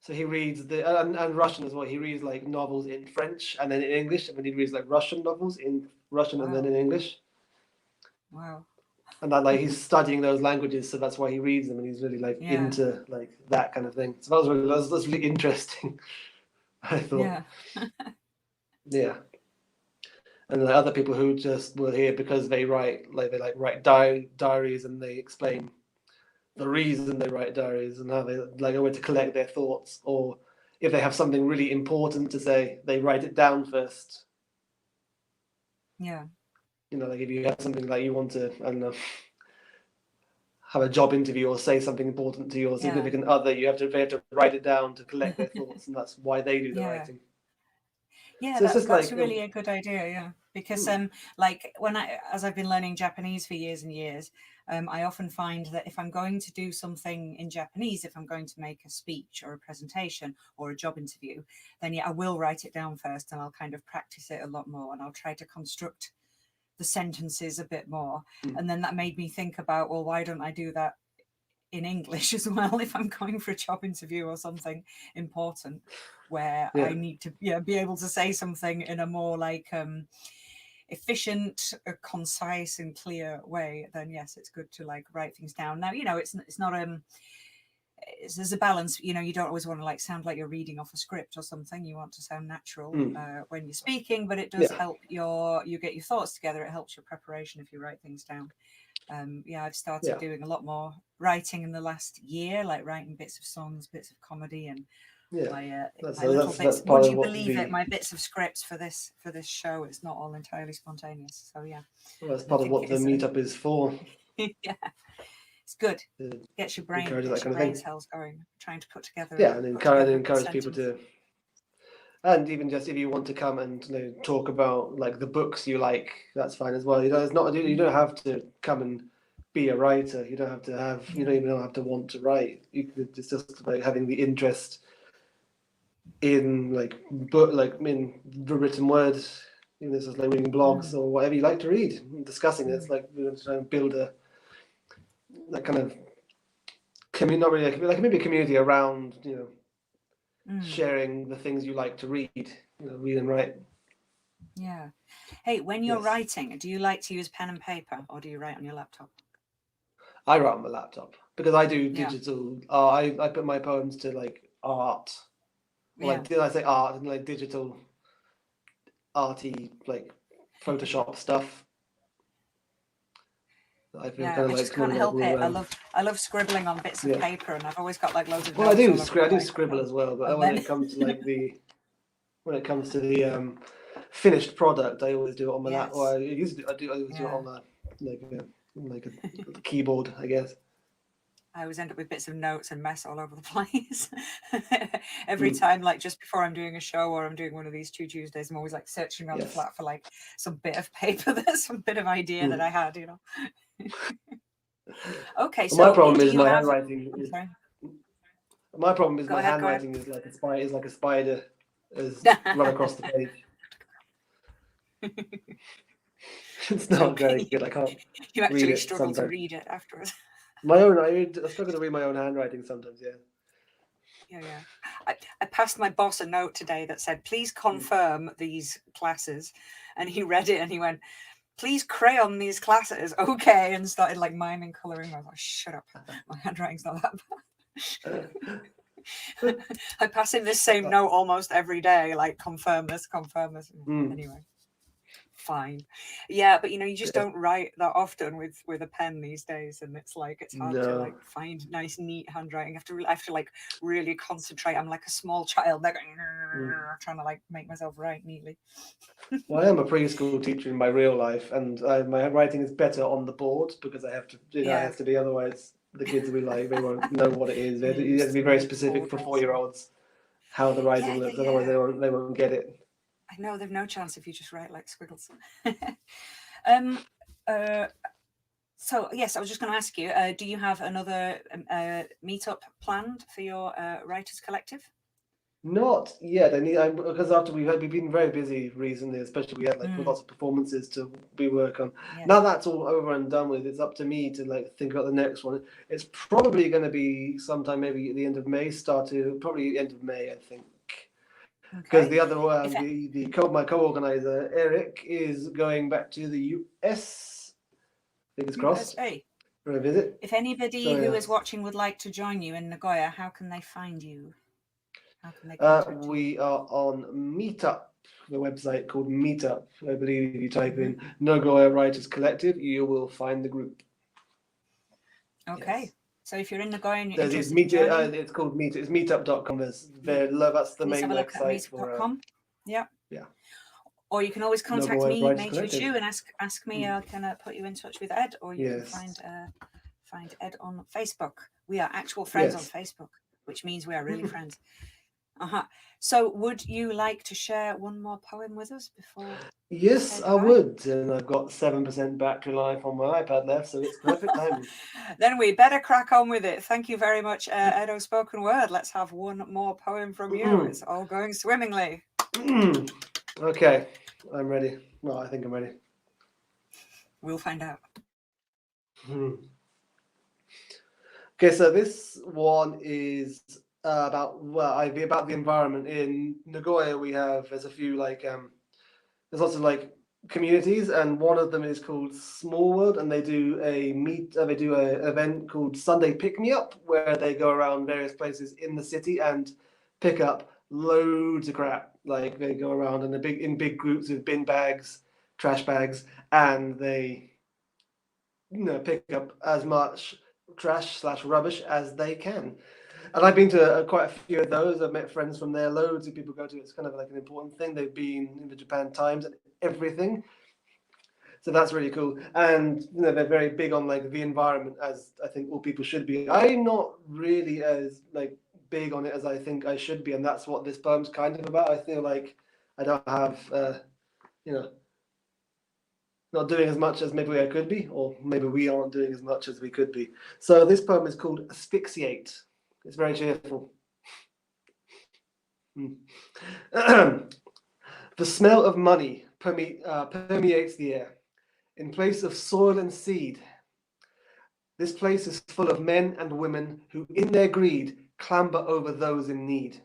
So he reads and Russian as well. He reads like novels in French and then in English, and then he reads like Russian novels in Russian and then in English. Wow. And that like he's studying those languages, so that's why he reads them, and he's really like into like that kind of thing. So that's really interesting. I thought. Yeah. And the other people who just were here because they write diaries, and they explain the reason they write diaries and how they like a way to collect their thoughts, or if they have something really important to say, they write it down first. Yeah. You know, like if you have something like you want to, I don't know, have a job interview or say something important to your significant other, they have to write it down to collect their thoughts, and that's why they do the writing. Yeah, So it's just that's like really a good idea. Yeah, because like as I've been learning Japanese for years and years, I often find that if I'm going to do something in Japanese, if I'm going to make a speech or a presentation or a job interview, then I will write it down first, and I'll kind of practice it a lot more, and I'll try to construct the sentences a bit more. And then that made me think about, well, why don't I do that in English as well if I'm going for a job interview or something important where I need to be able to say something in a more like efficient, concise and clear way. Then yes, it's good to like write things down. Now, it's not there's a balance. You don't always want to like sound like you're reading off a script or something. You want to sound natural when you're speaking, but it does help you get your thoughts together. It helps your preparation if you write things down. I've started doing a lot more writing in the last year, like writing bits of songs, bits of comedy, and my little bits. Would you believe it? My bits of scripts for this show. It's not all entirely spontaneous. So well, that's part of what the meetup is for. Yeah, it's good. Gets your brain cells going. Trying to put together. And encourage people to. And even just if you want to come and talk about like the books you like, that's fine as well. It's not you don't have to come and be a writer. You don't have to have you don't have to want to write. It's just about having the interest in in the written word. This is like reading blogs or whatever you like to read, discussing it. It's like we're going to try and build that kind of not really like maybe a community around sharing the things you like to read, read and write. Yeah. Hey, when you're writing, do you like to use pen and paper or do you write on your laptop? I write on my laptop because I do digital. I put my poems to like art. Like did I say art and like digital, arty like Photoshop stuff. I just can't help it. I love scribbling on bits of paper, and I've always got like loads of. Well, I do scribble as well, but when it comes to like the finished product, I always do it on my laptop. Well, I always do it on a keyboard, I guess. I always end up with bits of notes and mess all over the place. Every time, like just before I'm doing a show or I'm doing one of these Chu Tuesdays, I'm always like searching around the flat for like some bit of paper, some bit of idea that I had, Okay, so my problem is my handwriting. My problem is handwriting is like a spider has run across the page. It's not very good. I can't. You actually struggle to read it afterwards. I struggle to read my own handwriting sometimes. Yeah. I passed my boss a note today that said, "Please confirm these classes," and he read it and he went, "Please crayon these classes, okay?" And started like miming coloring. I was like, "Shut up, my handwriting's not that bad." I pass him this same note almost every day, like confirm this. Anyway, fine. Yeah, but you just don't write that often with a pen these days, and it's hard to like find nice, neat handwriting. I have to like really concentrate. I'm like a small child, like trying to like make myself write neatly. Well, I am a preschool teacher in my real life, and my handwriting is better on the board because I have to. It has to be, otherwise the kids will be like they won't know what it is. You have to be very specific for 4-year-olds how the writing looks, otherwise they won't get it. I know they've no chance if you just write like squiggles. So yes, I was just going to ask you, do you have another meetup planned for your writers collective? Not yet. Because after we've been very busy recently, especially we had lots of performances to work on. Yeah. Now that's all over and done with. It's up to me to like think about the next one. It's probably going to be sometime maybe at the end of May, probably the end of May, I think. Because the other one, my co-organizer Eric is going back to the US. Fingers crossed. For a visit. If anybody who is watching would like to join you in Nagoya, how can they find you? How can they contact you? We are on Meetup, the website called Meetup. I believe if you type in Nagoya Writers Collective, you will find the group. Okay. So if you're in Nagoya and you're There's these interested in joining, it's called Meet. It's meetup.com. That's the please main have a look at website for. meetup.com. Yeah. Yeah. Or you can always contact Nagoya me, Brighten Mei Chu Collective. Chu, and ask me. I can put you in touch with Ed, or you Yes. can find Ed on Facebook. We are actual friends on Yes. Facebook, which means we are really friends. So would you like to share one more poem with us before? Yes, I would. And I've got 7% battery life on my iPad left, so it's perfect timing. Then we better crack on with it. Thank you very much, Edo Spoken Word. Let's have one more poem from you. It's all going swimmingly. Okay, I'm ready. Well, I think I'm ready. We'll find out. Okay, so this one is about the environment. In Nagoya, there's a few there's lots of communities, and one of them is called Small World, and they do an event called Sunday Pick Me Up, where they go around various places in the city and pick up loads of crap. Like they go around in big groups with bin bags, trash bags, and they pick up as much trash/rubbish as they can. And I've been to quite a few of those. I've met friends from there. Loads of people go to it. It's kind of like an important thing. They've been in the Japan Times and everything. So that's really cool. And they're very big on the environment, as I think all people should be. I'm not really as big on it as I think I should be, and that's what this poem's kind of about. I feel like I don't have not doing as much as maybe I could be, or maybe we aren't doing as much as we could be. So this poem is called Asphyxiate. It's very cheerful. The smell of money permeates the air. In place of soil and seed, this place is full of men and women who, in their greed, clamber over those in need.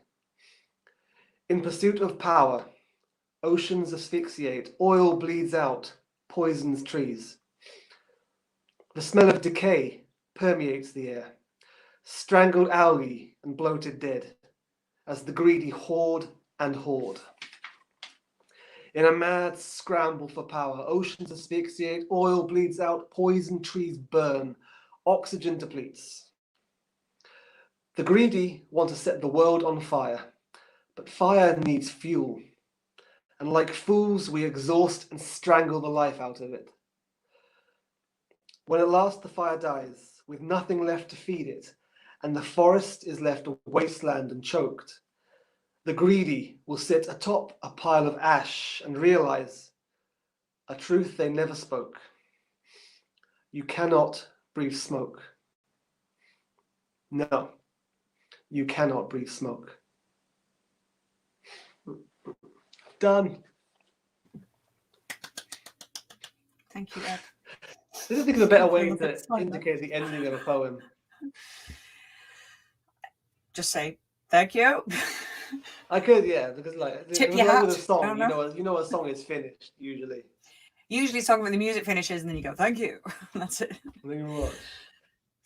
In pursuit of power, oceans asphyxiate, oil bleeds out, poisons trees. The smell of decay permeates the air, strangled algae and bloated dead, as the greedy hoard and hoard. In a mad scramble for power, oceans asphyxiate, oil bleeds out, poison trees burn, oxygen depletes. The greedy want to set the world on fire, but fire needs fuel. And like fools, we exhaust and strangle the life out of it. When at last the fire dies, with nothing left to feed it, and the forest is left a wasteland and choked, the greedy will sit atop a pile of ash and realize a truth they never spoke. You cannot breathe smoke. No, you cannot breathe smoke. Done. Thank you, Ed. This is a better way to indicate the ending of a poem. Just say thank you. I could, yeah, because Tip your hat. with a song, you know a song is finished usually. Usually, a song when the music finishes, and then you go thank you. That's it. Thank you very much.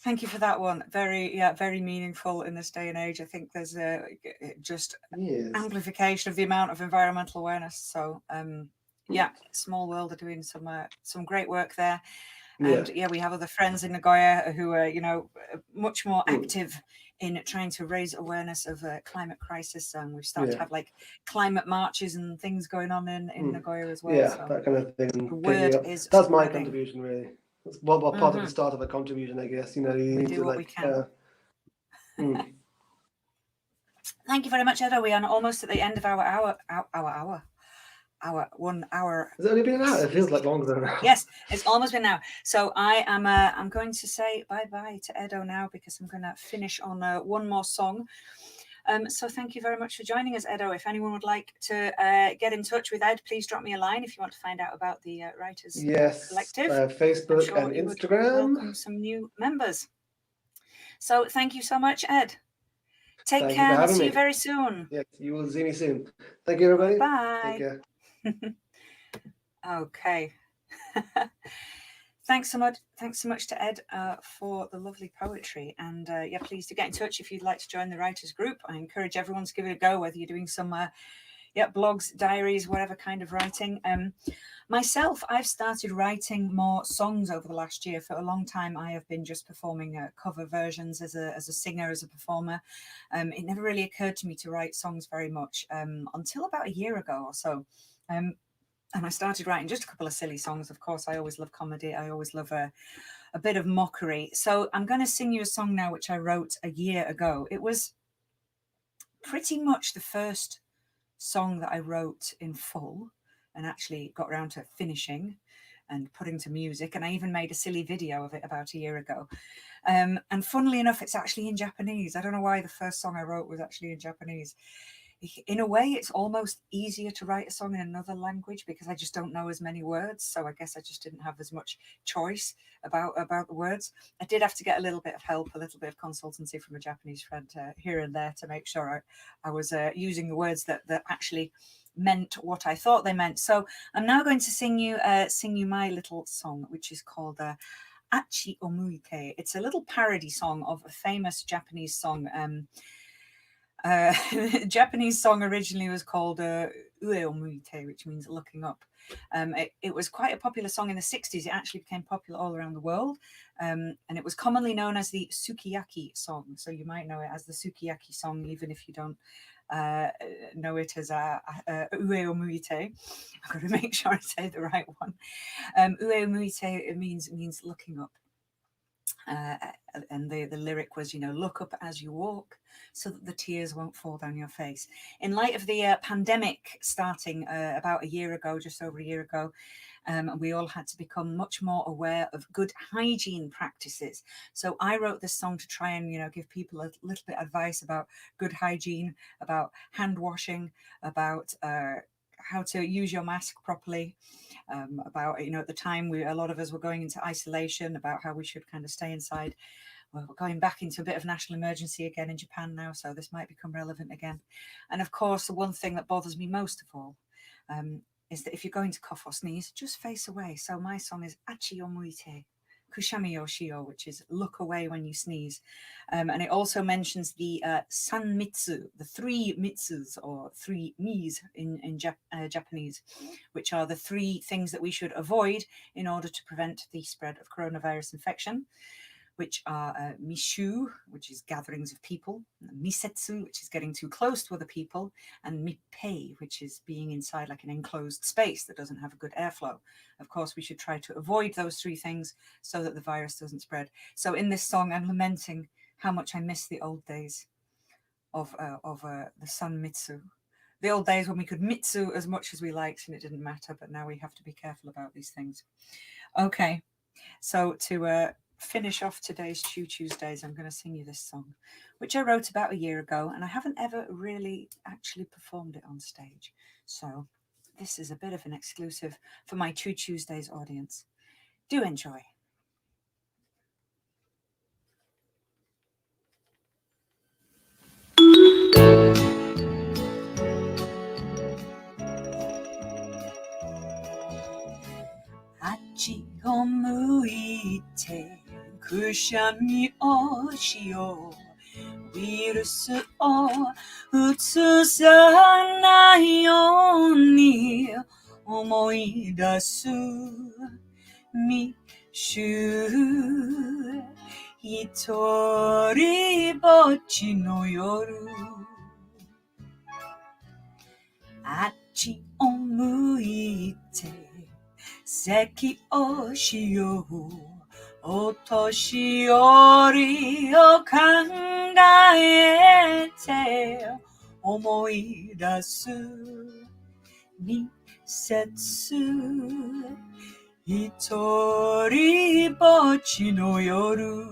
Thank you for that one. Very meaningful in this day and age. I think there's just amplification of the amount of environmental awareness. So Small World are doing some great work there. And we have other friends in Nagoya who are, much more active in trying to raise awareness of climate crisis. And we've started to have climate marches and things going on in Nagoya as well. Yeah, so that kind of thing. The word is that's my spreading. contribution, really. That's part of the start of a contribution, I guess. You need do to what we can. Thank you very much, Edo. We are almost at the end of our 1 hour. Has it only been an hour? It feels like longer than an hour. Yes, it's almost been now. So I'm going to say bye-bye to Edo now, because I'm going to finish on one more song. So thank you very much for joining us, Edo. If anyone would like to get in touch with Ed, please drop me a line if you want to find out about the Writers Collective. Facebook and Instagram. Welcome some new members. So thank you so much, Ed. Take care. I'll see you very soon. Yes, you will see me soon. Thank you, everybody. Bye. Take care. Okay. Thanks so much to Ed for the lovely poetry. And please do get in touch if you'd like to join the writers group. I encourage everyone to give it a go, whether you're doing some Yeah, blogs, diaries, whatever kind of writing. Myself, I've started writing more songs over the last year. For a long time, I have been just performing cover versions as a singer, as a performer. It never really occurred to me to write songs very much until about a year ago or so. And I started writing just a couple of silly songs. Of course, I always love comedy. I always love a bit of mockery. So I'm going to sing you a song now, which I wrote a year ago. It was pretty much the first song that I wrote in full and actually got around to finishing and putting to music. And I even made a silly video of it about a year ago. And funnily enough, it's actually in Japanese. I don't know why the first song I wrote was actually in Japanese. In a way, it's almost easier to write a song in another language because I just don't know as many words. So I guess I just didn't have as much choice about the words. I did have to get a little bit of help, a little bit of consultancy from a Japanese friend here and there to make sure I was using the words that actually meant what I thought they meant. So I'm now going to sing you my little song, which is called Achi Omuike. It's a little parody song of a famous Japanese song. Japanese song originally was called Ue Omuite, which means looking up. It was quite a popular song in the 60s. It actually became popular all around the world. And it was commonly known as the Sukiyaki song. So you might know it as the Sukiyaki song, even if you don't know it as Ue Omuite. I've got to make sure I say the right one. Ue Omuite means looking up. And the lyric was, look up as you walk so that the tears won't fall down your face. In light of the pandemic starting about a year ago, just over a year ago, we all had to become much more aware of good hygiene practices. So I wrote this song to try and, give people a little bit of advice about good hygiene, about hand washing, about how to use your mask properly, about, at the time a lot of us were going into isolation, about how we should kind of stay inside. Well, we're going back into a bit of national emergency again in Japan now, so this might become relevant again. And of course, the one thing that bothers me most of all is that if you're going to cough or sneeze, just face away. So my song is Achi Omuite Kushami Yoshio, which is look away when you sneeze. And it also mentions the sanmitsu, the 3 mitsus or 3 mis in Japanese, which are the 3 things that we should avoid in order to prevent the spread of coronavirus infection, which are mishu, which is gatherings of people, misetsu, which is getting too close to other people, and mippei, which is being inside like an enclosed space that doesn't have a good airflow. Of course, we should try to avoid those 3 things so that the virus doesn't spread. So in this song, I'm lamenting how much I miss the old days of the sanmitsu. The old days when we could mitsu as much as we liked and it didn't matter, but now we have to be careful about these things. Okay, so to finish off today's Chu Tuesdays, I'm going to sing you this song, which I wrote about a year ago, and I haven't ever really actually performed it on stage. So this is a bit of an exclusive for my Chu Tuesdays audience. Do enjoy. Achiを向いてくしゃみをしよう。ウイルスをうつさないように思い出す。密集一人ぼっちの夜。あっちを向いて咳をしよう。お年寄りを考えて思い出す。密接一人ぼっちの夜。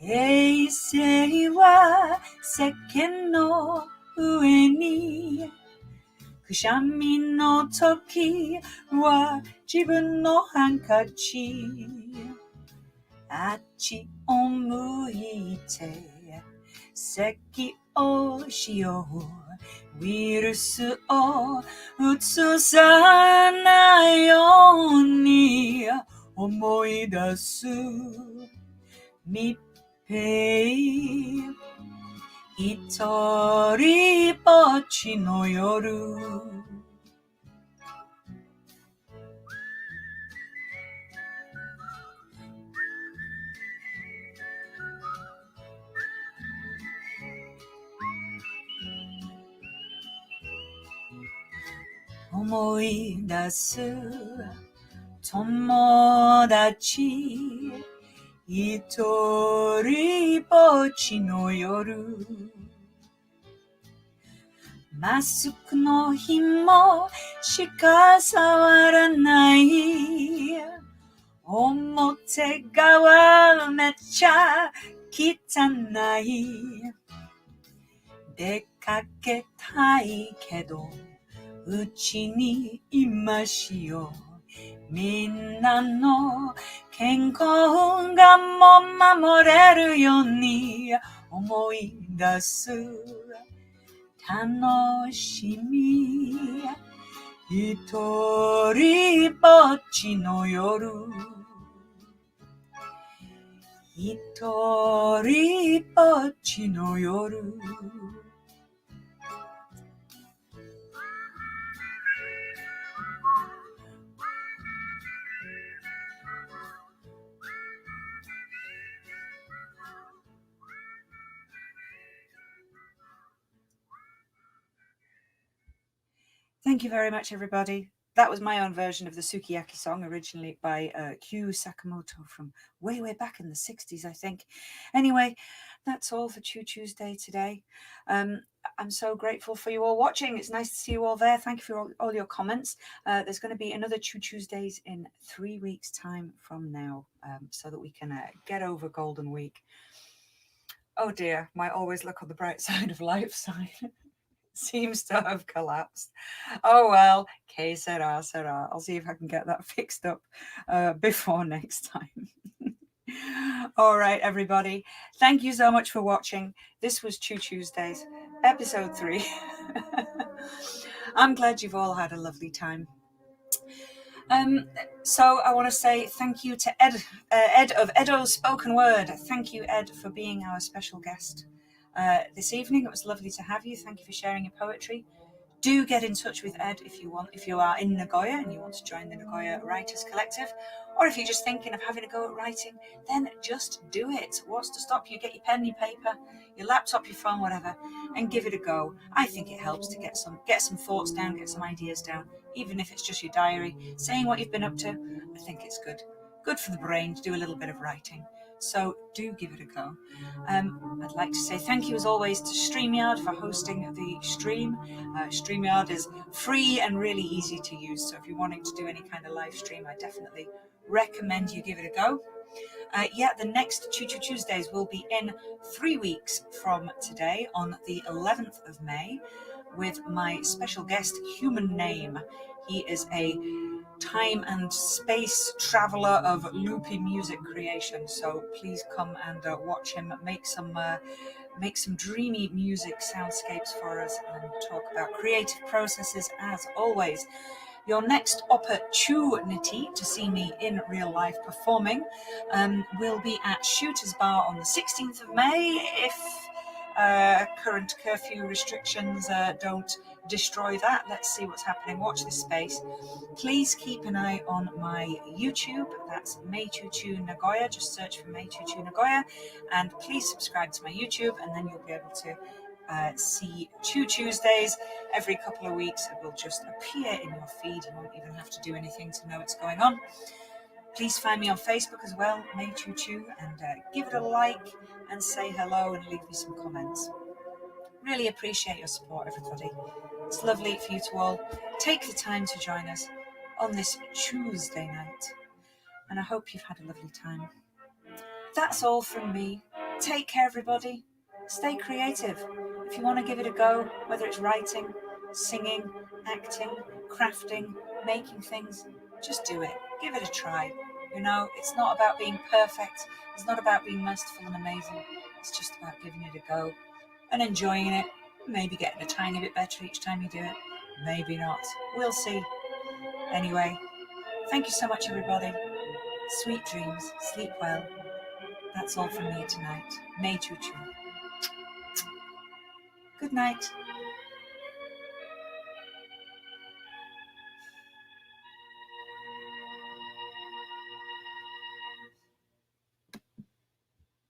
衛生は世間の上に、くしゃみの時は自分のハンカチ。あっちを向いて咳をしよう。ウイルスをうつさないように思い出す。密閉一人ぼっちの夜思い出す友達一人ぼっちの夜マスクの紐しか触らない表側めっちゃ汚い出かけたいけどうちにいましよみんなの健康がも守れるように思い出す楽しみ一人ぼっちの夜一人ぼっちの夜Thank you very much, everybody. That was my own version of the Sukiyaki song, originally by Kyu Sakamoto from way back in the 60s, I think. Anyway, that's all for Chu Tuesday today. I'm so grateful for you all watching. It's nice to see you all there. Thank you for all your comments. There's going to be another Chu Tuesdays in 3 weeks' time from now, so that we can get over Golden Week. Oh dear, my always look on the bright side of life sign seems to have collapsed. Oh well, que sera, sera. I'll see if I can get that fixed up before next time. All right, everybody. Thank you so much for watching. This was Chu Tuesdays, episode 3. I'm glad you've all had a lovely time. So I want to say thank you to Ed of Edo's Spoken Word. Thank you, Ed, for being our special guest this evening. It was lovely to have you. Thank you for sharing your poetry. Do get in touch with Ed if you want. If you are in Nagoya and you want to join the Nagoya Writers Collective, or if you're just thinking of having a go at writing, then just do it. What's to stop you? Get your pen, your paper, your laptop, your phone, whatever, and give it a go. I think it helps to get some thoughts down, get some ideas down, even if it's just your diary, saying what you've been up to. I think it's good. Good for the brain to do a little bit of writing. So do give it a go. I'd like to say thank you as always to StreamYard for hosting the stream. StreamYard is free and really easy to use, so if you're wanting to do any kind of live stream, I definitely recommend you give it a go. The next Chu Chu Tuesdays will be in 3 weeks from today on the 11th of May with my special guest, Human Name. He is a time and space traveler of loopy music creation, so please come and watch him make some dreamy music soundscapes for us and talk about creative processes as always. Your next opportunity to see me in real life performing will be at Shooter's Bar on the 16th of May if current curfew restrictions don't destroy that. Let's see what's happening. Watch this space. Please keep an eye on my YouTube. That's Chu Chu Nagoya. Just search for Chu Chu Nagoya, and please subscribe to my YouTube, and then you'll be able to see Chu Tuesdays every couple of weeks. It will just appear in your feed. You won't even have to do anything to know it's going on. Please find me on Facebook as well, Chu Chu, and give it a like and say hello and leave me some comments. Really appreciate your support, everybody. It's lovely for you to all take the time to join us on this Tuesday night, and I hope you've had a lovely time. That's all from me. Take care, everybody. Stay creative. If you want to give it a go, whether it's writing, singing, acting, crafting, making things, just do it. Give it a try. You know, it's not about being perfect. It's not about being masterful and amazing. It's just about giving it a go and enjoying it. Maybe getting a tiny bit better each time you do it. Maybe not. We'll see. Anyway, thank you so much, everybody. Sweet dreams. Sleep well. That's all from me tonight. Chu Chu. Good night.